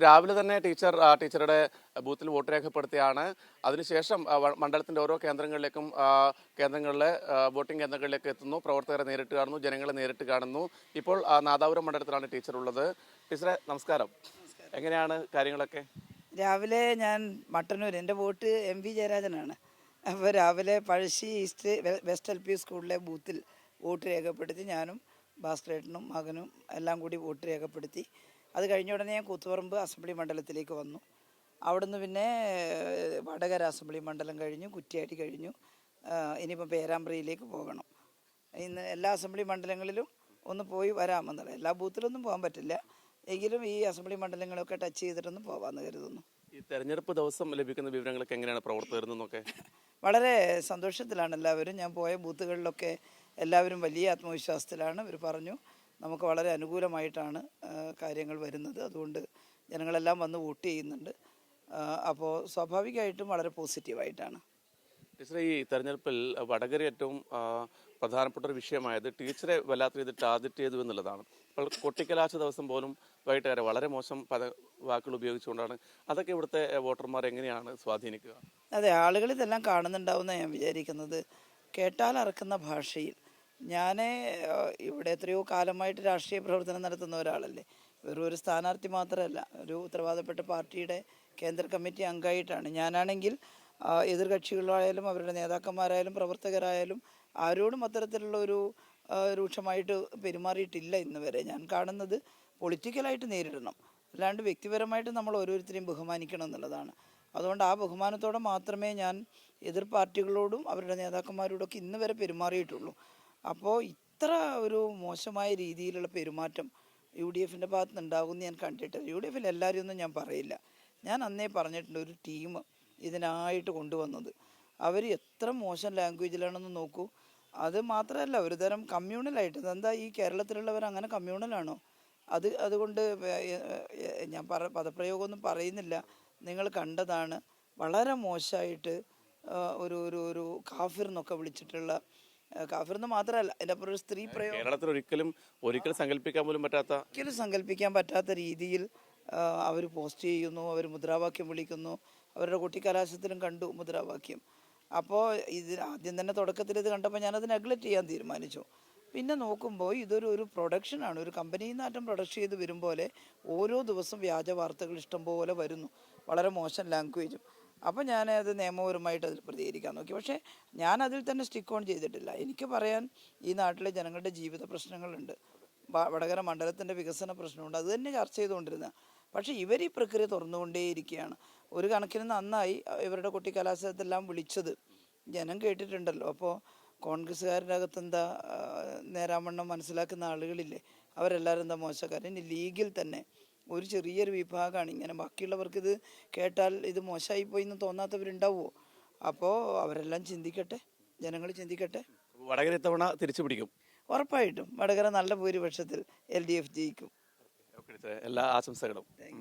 രാവിലെ തന്നെ ടീച്ചറുടെ ബൂത്തിൽ വോട്ട് രേഖപ്പെടുത്തിയാണ്. അതിനുശേഷം മണ്ഡലത്തിന്റെ ഓരോ കേന്ദ്രങ്ങളിലെ വോട്ടിംഗ് കേന്ദ്രങ്ങളിലേക്ക് എത്തുന്നു. പ്രവർത്തകരെ നേരിട്ട് കാണുന്നു, ജനങ്ങളെ നേരിട്ട് കാണുന്നു. ഇപ്പോൾ നാദാപുരം മണ്ഡലത്തിലാണ് ടീച്ചർ ഉള്ളത്. ടീച്ചറെ നമസ്കാരം. എങ്ങനെയാണ് കാര്യങ്ങളൊക്കെ? രാവിലെ ഞാൻ മട്ടന്നൂർ, എൻ്റെ വോട്ട് എം വി ജയരാജനാണ്. അപ്പോൾ രാവിലെ പഴശ്ശി ഈസ്റ്റ് വെസ്റ്റ് LP സ്കൂളിലെ ബൂത്തിൽ വോട്ട് രേഖപ്പെടുത്തി. ഞാനും ഭാസ്കരേട്ടനും മകനും എല്ലാം കൂടി വോട്ട് രേഖപ്പെടുത്തി. അത് കഴിഞ്ഞ ഉടനെ ഞാൻ കൂത്തുപറമ്പ് അസംബ്ലി മണ്ഡലത്തിലേക്ക് വന്നു. അവിടുന്ന് പിന്നെ വടകര അസംബ്ലി മണ്ഡലം കഴിഞ്ഞു, കുറ്റ്യാടി കഴിഞ്ഞു. ഇനിയിപ്പോൾ പേരാമ്പ്രയിലേക്ക് പോകണം. ഇന്ന് എല്ലാ അസംബ്ലി മണ്ഡലങ്ങളിലും ഒന്ന് പോയി വരാമെന്നുള്ളത്. എല്ലാ ബൂത്തിലൊന്നും പോകാൻ പറ്റില്ല, എങ്കിലും ഈ അസംബ്ലി മണ്ഡലങ്ങളൊക്കെ ടച്ച് ചെയ്തിട്ടൊന്ന് പോകാമെന്ന് കരുതുന്നു. ഈ തെരഞ്ഞെടുപ്പ് ദിവസം ലഭിക്കുന്ന വിവരങ്ങളൊക്കെ എങ്ങനെയാണ് പ്രവർത്തകരുന്നൊക്കെ? വളരെ സന്തോഷത്തിലാണ് എല്ലാവരും. ഞാൻ പോയ ബൂത്തുകളിലൊക്കെ എല്ലാവരും വലിയ ആത്മവിശ്വാസത്തിലാണ്. ഇവർ പറഞ്ഞു നമുക്ക് വളരെ അനുകൂലമായിട്ടാണ് കാര്യങ്ങൾ വരുന്നത്, അതുകൊണ്ട് ജനങ്ങളെല്ലാം വന്ന് വോട്ട് ചെയ്യുന്നുണ്ട്. അപ്പോൾ സ്വാഭാവികമായിട്ടും വളരെ പോസിറ്റീവായിട്ടാണ്. ടീച്ചറെ, ഈ തെരഞ്ഞെടുപ്പിൽ വടകര ഏറ്റവും പ്രധാനപ്പെട്ട ഒരു വിഷയമായത് ടീച്ചറെ വല്ലാത്ത രീതിയിൽ ടാർഗറ്റ് ചെയ്തു എന്നുള്ളതാണ്. ഇപ്പോൾ കൊട്ടിക്കലാശ ദിവസം പോലും വൈകിട്ട് വളരെ മോശം വാക്കുകൾ ഉപയോഗിച്ചുകൊണ്ടാണ്. അതൊക്കെ ഇവിടുത്തെ വോട്ടർമാർ എങ്ങനെയാണ് സ്വാധീനിക്കുക? അതെ, ആളുകൾ ഇതെല്ലാം കാണുന്നുണ്ടാവുമെന്നാണ് ഞാൻ വിചാരിക്കുന്നത്. കേട്ടാൽ അറക്കുന്ന ഭാഷയിൽ. ഞാൻ ഇവിടെ എത്രയോ കാലമായിട്ട് രാഷ്ട്രീയ പ്രവർത്തനം നടത്തുന്ന ഒരാളല്ലേ. വെറും ഒരു സ്ഥാനാർത്ഥി മാത്രമല്ല, ഒരു ഉത്തരവാദപ്പെട്ട പാർട്ടിയുടെ കേന്ദ്ര കമ്മിറ്റി അംഗമായിട്ടാണ്. ഞാനാണെങ്കിൽ എതിർകക്ഷികളായാലും അവരുടെ നേതാക്കന്മാരായാലും പ്രവർത്തകരായാലും ആരോടും അത്തരത്തിലുള്ള ഒരു രൂക്ഷമായിട്ട് പെരുമാറിയിട്ടില്ല ഇന്ന് വരെ. ഞാൻ കാണുന്നത് പൊളിറ്റിക്കലായിട്ട് നേരിടണം, അല്ലാണ്ട് വ്യക്തിപരമായിട്ട് നമ്മൾ ഓരോരുത്തരെയും ബഹുമാനിക്കണം എന്നുള്ളതാണ്. അതുകൊണ്ട് ആ ബഹുമാനത്തോടെ മാത്രമേ ഞാൻ എതിർ പാർട്ടികളോടും അവരുടെ നേതാക്കന്മാരോടൊക്കെ ഇന്ന് വരെ പെരുമാറിയിട്ടുള്ളൂ. അപ്പോൾ ഇത്ര ഒരു മോശമായ രീതിയിലുള്ള പെരുമാറ്റം UDFൻ്റെ ഭാഗത്ത് നിന്ന് ഉണ്ടാകുമെന്ന് ഞാൻ കണ്ടിട്ടില്ല. UDFിൽ എല്ലാവരും ഒന്നും ഞാൻ പറയില്ല. ഞാൻ അന്നേ പറഞ്ഞിട്ടുണ്ട്, ഒരു ടീം ഇതിനായിട്ട് കൊണ്ടുവന്നത് അവർ എത്ര മോശം ലാംഗ്വേജിലാണെന്ന് നോക്കൂ. അത് മാത്രമല്ല, ഒരു തരം കമ്മ്യൂണലായിട്ട്. അതെന്താ ഈ കേരളത്തിലുള്ളവർ അങ്ങനെ കമ്മ്യൂണലാണോ? അതുകൊണ്ട് ഞാൻ പദപ്രയോഗമൊന്നും പറയുന്നില്ല, നിങ്ങൾ കണ്ടതാണ്. വളരെ മോശമായിട്ട് ഒരു കാഫിർ എന്നൊക്കെ വിളിച്ചിട്ടുള്ള, കാഫിർന്ന് മാത്രമല്ല എൻ്റെ അപ്പുറം ഒരു സ്ത്രീ പ്രയോഗം കേരളത്തിൽ ഒരിക്കലും സങ്കല്പിക്കാൻ പറ്റാത്ത രീതിയിൽ അവർ പോസ്റ്റ് ചെയ്യുന്നു, അവർ മുദ്രാവാക്യം വിളിക്കുന്നു. അവരുടെ കുട്ടിക്കലാശത്തിലും കണ്ടു മുദ്രാവാക്യം. അപ്പോൾ ആദ്യം തന്നെ തുടക്കത്തിൽ ഇത് കണ്ടപ്പോൾ ഞാനത് നെഗ്ലക്റ്റ് ചെയ്യാൻ തീരുമാനിച്ചു. പിന്നെ നോക്കുമ്പോൾ ഇതൊരു പ്രൊഡക്ഷനാണ്, ഒരു കമ്പനിയിൽ നിന്നാറ്റം പ്രൊഡക്റ്റ് ചെയ്ത് വരും പോലെ ഓരോ ദിവസം വ്യാജ വാർത്തകൾ ഇഷ്ടം പോലെ വരുന്നു, വളരെ മോശം ലാംഗ്വേജും. അപ്പോൾ ഞാനത് നിയമപരമായിട്ട് അതിൽ പ്രതികരിക്കാൻ നോക്കി. പക്ഷേ ഞാനതിൽ തന്നെ സ്റ്റിക്ക് ഓൺ ചെയ്തിട്ടില്ല. എനിക്ക് പറയാൻ ഈ നാട്ടിലെ ജനങ്ങളുടെ ജീവിത പ്രശ്നങ്ങളുണ്ട്, വടകര മണ്ഡലത്തിൻ്റെ വികസന പ്രശ്നമുണ്ട്, അത് തന്നെ ചർച്ച ചെയ്തുകൊണ്ടിരുന്ന. പക്ഷേ ഇവർ ഈ പ്രക്രിയ തുറന്നുകൊണ്ടേയിരിക്കുകയാണ്. ഒരു കണക്കിന് നന്നായി ഇവരുടെ കുട്ടിക്കലാശത്തെല്ലാം വിളിച്ചത് ജനം കേട്ടിട്ടുണ്ടല്ലോ. അപ്പോൾ കോൺഗ്രസ്സുകാരുടെ അകത്തെന്താ നേരാവണ്ണം മനസ്സിലാക്കുന്ന ആളുകളില്ലേ, അവരെല്ലാവരും എന്താ മോശക്കാരൻ. ഇനി ലീഗിൽ തന്നെ ഒരു ചെറിയൊരു വിഭാഗമാണ് ഇങ്ങനെ. ബാക്കിയുള്ളവർക്ക് ഇത് കേട്ടാൽ ഇത് മോശമായിപ്പോയി എന്ന് തോന്നാത്തവരുണ്ടാവുമോ? അപ്പോൾ അവരെല്ലാം ചിന്തിക്കട്ടെ, ജനങ്ങൾ ചിന്തിക്കട്ടെ. വടകര ഇത്തവണ തിരിച്ചു പിടിക്കും ഉറപ്പായിട്ടും. വടകര നല്ല ഭൂരിപക്ഷത്തിൽ LDF ജയിക്കും. എല്ലാ ആശംസകളും.